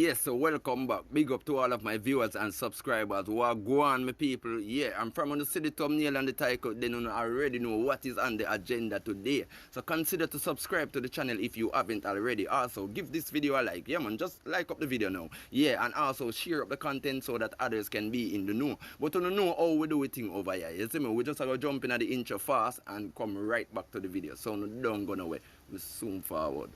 Yes, so welcome back. Big up to all of my viewers and subscribers who are going, my people. Yeah, I'm from on the city thumbnail and the title. Then you already know what is on the agenda today. So consider to subscribe to the channel if you haven't already. Also, give this video a like. Yeah, man, just like up the video now. Yeah, and also share up the content so that others can be in the know. But you know how we do it thing over here. You see me? We just going to jump in at the intro fast and come right back to the video. So don't go nowhere. We soon forward.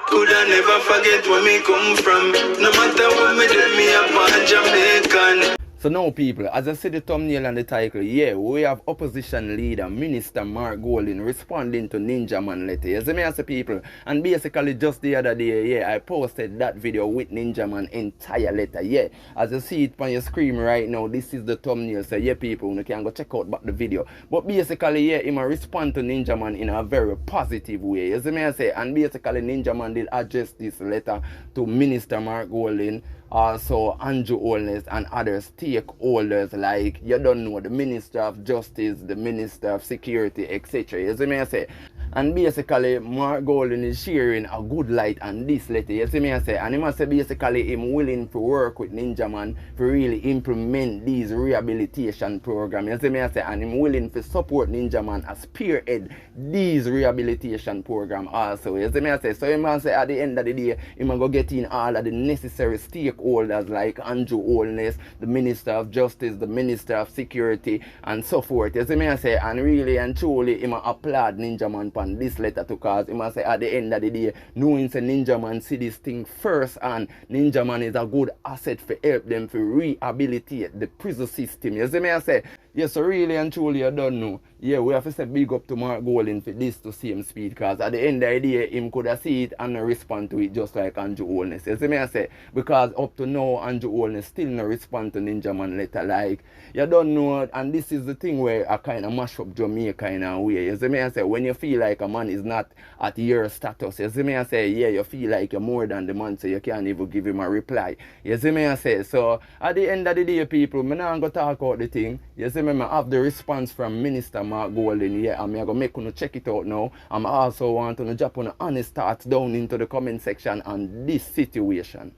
Coulda never forget where me come from. No matter what me do, me a born Jamaican. So now people, as I see the thumbnail and the title, yeah, we have opposition leader, Minister Mark Golding, responding to Ninja Man letter. You see me as the people? And basically just the other day, yeah, I posted that video with Ninja Man entire letter, yeah. As you see it on your screen right now, this is the thumbnail, so yeah people, you can go check out back the video. But basically, yeah, he might respond to Ninja Man in a very positive way. You see me I say? And basically Ninja Man did address this letter to Minister Mark Golding, also Andrew Holness and other stakeholders like, you don't know, the Minister of Justice, the Minister of Security, etc. You see me I say? And basically Mark Golding is sharing a good light on this letter. You see me I say? And he must say basically him willing to work with Ninja Man to really implement these rehabilitation programs. You see me I say? And him willing to support Ninja Man as spearhead these rehabilitation program also. You see me I say? So he must say at the end of the day, he must go get in all of the necessary stakeholders like Andrew Holness, the Minister of Justice, the Minister of Security, and so forth. You see me I say? And really and truly, he must applaud Ninja Man for this letter to cause. He must say at the end of the day, knowing say Ninja Man see this thing first, and Ninja Man is a good asset for help them to rehabilitate the prison system. You see me I say? Yes, so really and truly I don't know. Yeah, we have to say big up to Mark Golding for this to same speed, because at the end of the day, him could have see it and respond to it just like Andrew Holness. You see me I say? Because up to now, Andrew Holness still no respond to Ninja Man letter. Like, you don't know, and this is the thing where I kind of mash up Jamaica kind of way. You see me I say? When you feel like a man is not at your status, you see me I say? Yeah, you feel like you're more than the man, so you can't even give him a reply. You see me I say? So, at the end of the day, people, I'm not going to talk about the thing. You see me, I have the response from Minister Mark Golding. Yeah, I'm going to make you check it out now. I also want to drop on honest thoughts down into the comment section on this situation.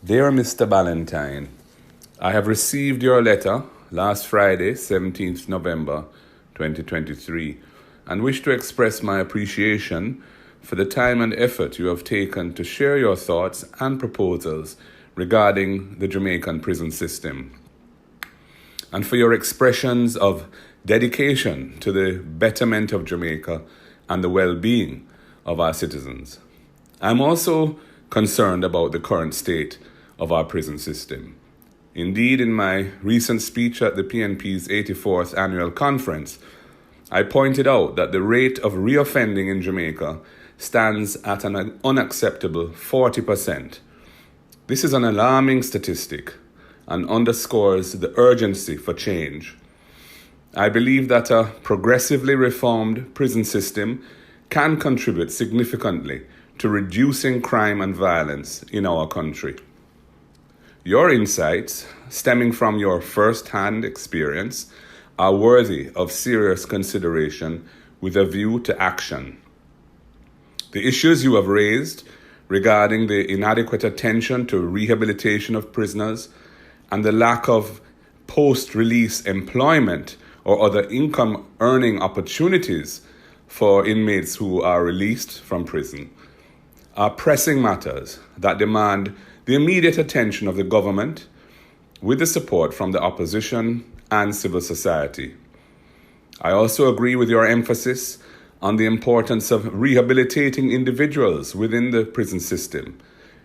Dear Mr. Ballentine, I have received your letter last Friday, 17th November 2023, and wish to express my appreciation for the time and effort you have taken to share your thoughts and proposals regarding the Jamaican prison system, and for your expressions of dedication to the betterment of Jamaica and the well-being of our citizens. I'm also concerned about the current state of our prison system. Indeed, in my recent speech at the PNP's 84th annual conference, I pointed out that the rate of reoffending in Jamaica stands at an unacceptable 40%. This is an alarming statistic and underscores the urgency for change. I believe that a progressively reformed prison system can contribute significantly to reducing crime and violence in our country. Your insights, stemming from your first-hand experience, are worthy of serious consideration with a view to action. The issues you have raised regarding the inadequate attention to rehabilitation of prisoners and the lack of post-release employment or other income-earning opportunities for inmates who are released from prison are pressing matters that demand the immediate attention of the government with the support from the opposition and civil society. I also agree with your emphasis on the importance of rehabilitating individuals within the prison system,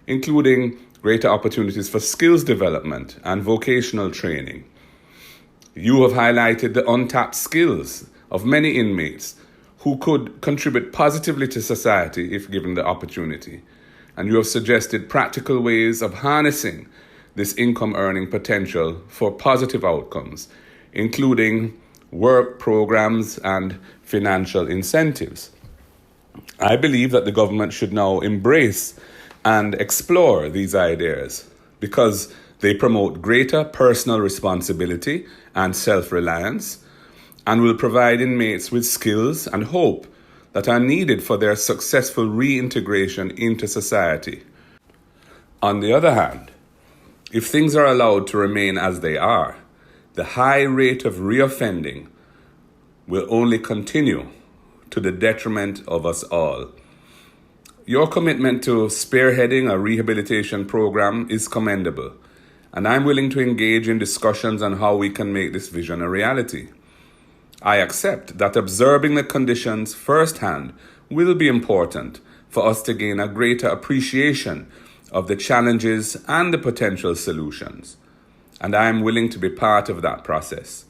including greater opportunities for skills development and vocational training. You have highlighted the untapped skills of many inmates who could contribute positively to society if given the opportunity. And you have suggested practical ways of harnessing this income-earning potential for positive outcomes, including work programs and financial incentives. I believe that the government should now embrace and explore these ideas because they promote greater personal responsibility and self-reliance and will provide inmates with skills and hope that are needed for their successful reintegration into society. On the other hand, if things are allowed to remain as they are, the high rate of reoffending will only continue to the detriment of us all. Your commitment to spearheading a rehabilitation program is commendable, and I'm willing to engage in discussions on how we can make this vision a reality. I accept that observing the conditions firsthand will be important for us to gain a greater appreciation of the challenges and the potential solutions, and I am willing to be part of that process.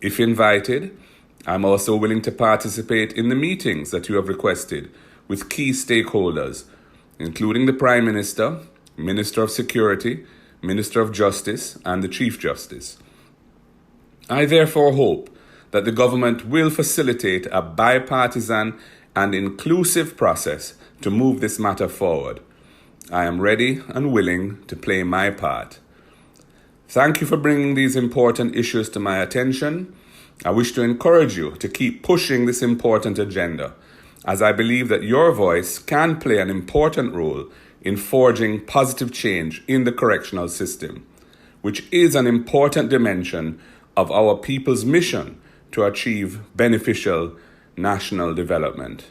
If invited, I'm also willing to participate in the meetings that you have requested with key stakeholders, including the Prime Minister, Minister of Security, Minister of Justice, and the Chief Justice. I therefore hope that the government will facilitate a bipartisan and inclusive process to move this matter forward. I am ready and willing to play my part. Thank you for bringing these important issues to my attention. I wish to encourage you to keep pushing this important agenda, as I believe that your voice can play an important role in forging positive change in the correctional system, which is an important dimension of our people's mission to achieve beneficial national development.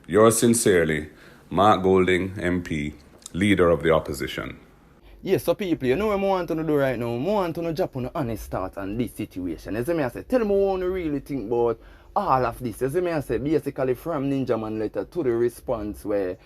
Yours sincerely, Mark Golding, MP, Leader of the Opposition. Yes, so people, you know what I want to do right now? I want to drop on an honest thought on this situation. As I say, tell me what you really think about all of this. As I say, basically from Ninja Man letter to the response where,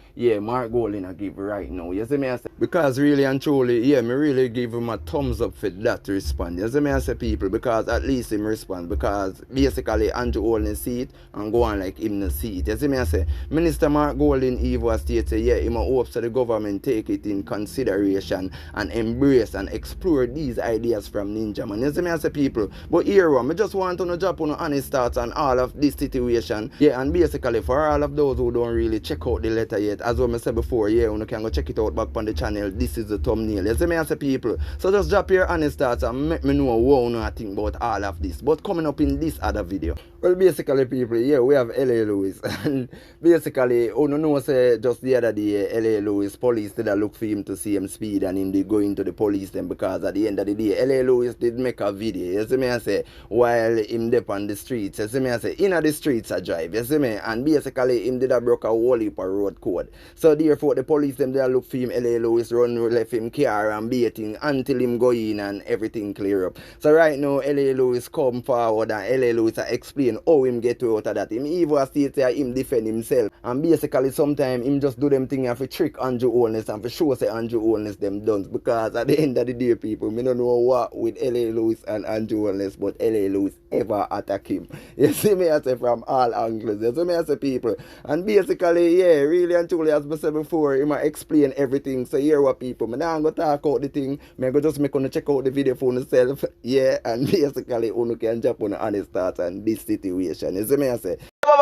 Mark Golding I give right now. As I say, because really and truly, me really give him a thumbs up for that response. As I say, people, because at least him respond. Because basically Andrew Holness see it and go on like him no see it. As I say, Minister Mark Golding even states, him hopes that the government take it in consideration and embrace and explore these ideas from Ninja Man. As I say, people, but here I just want to drop on honest thoughts on all of this situation. And basically for all of those who don't really check out the letter yet, as I said before, you can go check it out back on the channel. This is the thumbnail. As I say, people, so just drop your honest thoughts and make me know what I think about all of this. But coming up in this other video, well, basically, people, we have L.A. Lewis, and basically, know say just the other day, L.A. Lewis police did look for him to see him speed, and him did go into the police then, because at the end of the day, L.A. Lewis did make a video, you see me I say, while him dip on the streets, you see me I say, in the streets I drive, you see me, and basically him did a broke a whole heap of road code. So therefore, the police them they look for him, L.A. Lewis run left him car and baiting until him go in and everything clear up. So right now, L.A. Lewis come forward and L.A. Lewis explain how him get out of that. Him even state that him defend himself. And basically sometimes him just do them thing and for trick Andrew Holness and for show say Andrew Holness them done. Because at the end of the day, people, me don't know what with L.A. Lewis and Andrew Holness, but L.A. Lewis ever attack him. You see me I say from all angles. You see me I say, people. And basically, really and truly, as I said before, him explain everything. So here what people, me now go talk out the thing. Me go just make on check out the video for yourself. And basically you can jump on the honest thoughts and this situation. You see me I say?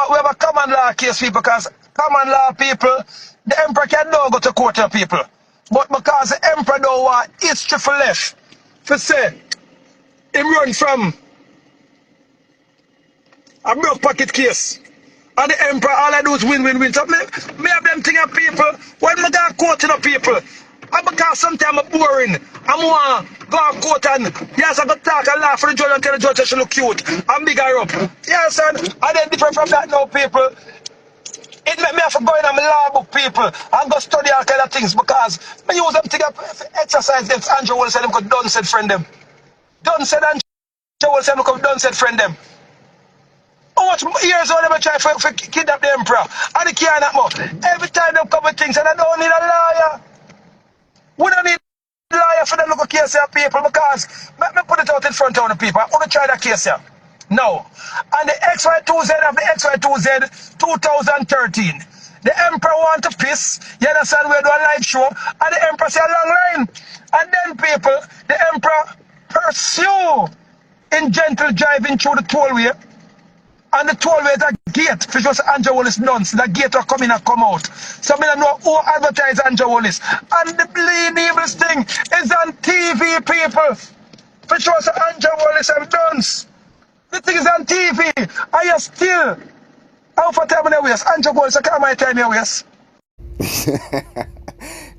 We have a common law case, people, because common law people, the emperor can now go to court, people. But because the emperor don't want history for left, for say, him run from a broke pocket case. And the emperor, all I do is win. So me have them thing of people, when I go to court, people, and because sometimes I'm boring, I want to go to court and yes, I go talk and laugh for the judge and tell the judge that she look cute and big her up. Yes, and then different from that now, people. It make me have to go in on my law book, people, and go study all kind of things because I use them to exercise against Andrew Holness and them because done said friend them. Done said Andrew Holness and them done said friend them. How much years old them try for kidnap the emperor? And they can't that much. Every time they come with things and I don't need a lawyer. We don't need a lawyer for the local case here, people, because let me put it out in front of the people. I want to try that case here. No. And the XY2Z of the XY2Z 2013. The emperor want to piss. You understand? We do a live show. And the emperor say a long line. And then people, the emperor pursue in gentle driving through the tollway. And the tollway is a gate for just Andrew Holness nuns. The gate will come in and come out. So I don't know who advertise Andrew Holness. And the bleeding evilest thing is on TV, people. For sure, so Andrew Holness have nuns. The thing is on TV. Are you still? How for time in the waist? Andrew Holness, how my time in the waist?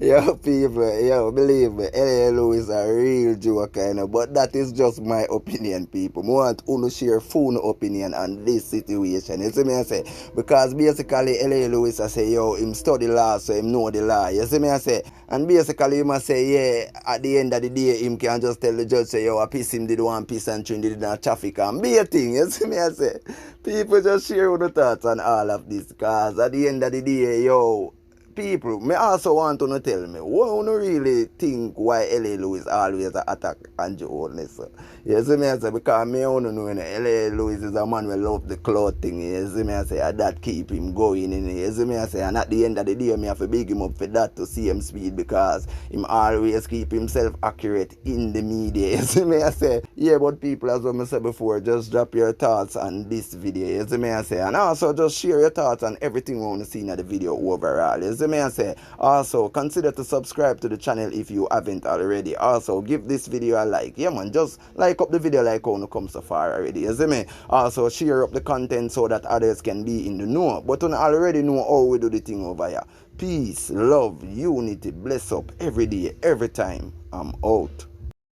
Yo, people, yo, believe me, LLO is a real joker, you know, but that is just my opinion, people. I want to share full opinion on this situation. You see me, I say? Because basically, LLO is, I say, yo, him study law, so him know the law. You see me, I say? And basically, him I say, yeah, at the end of the day, him can just tell the judge, say, yo, I piss him did one piece and three did not traffic and be a thing. You see me, I say? People just share the thoughts on all of this, because at the end of the day, yo, people, me also want to tell me, what you really think why L.A. Lewis always attack Andrew Holness? You see me, I say, because me don't know, L.A. Lewis is a man who love the clothing, you see me, I say, that keep him going, you see me, I say, and at the end of the day, me have to big him up for that to see him speed, because him always keep himself accurate in the media, you see me, I say, yeah, but people, as I said before, just drop your thoughts on this video, you see me, I say, and also just share your thoughts on everything we want to see in the video overall, you see me, I say. Also, consider to subscribe to the channel if you haven't already. Also, give this video a like. Yeah, man, just like up the video like how no come so far already. You see me? Also, share up the content so that others can be in the know. But you already know how we do the thing over here. Peace, love, unity, bless up every day, every time. I'm out.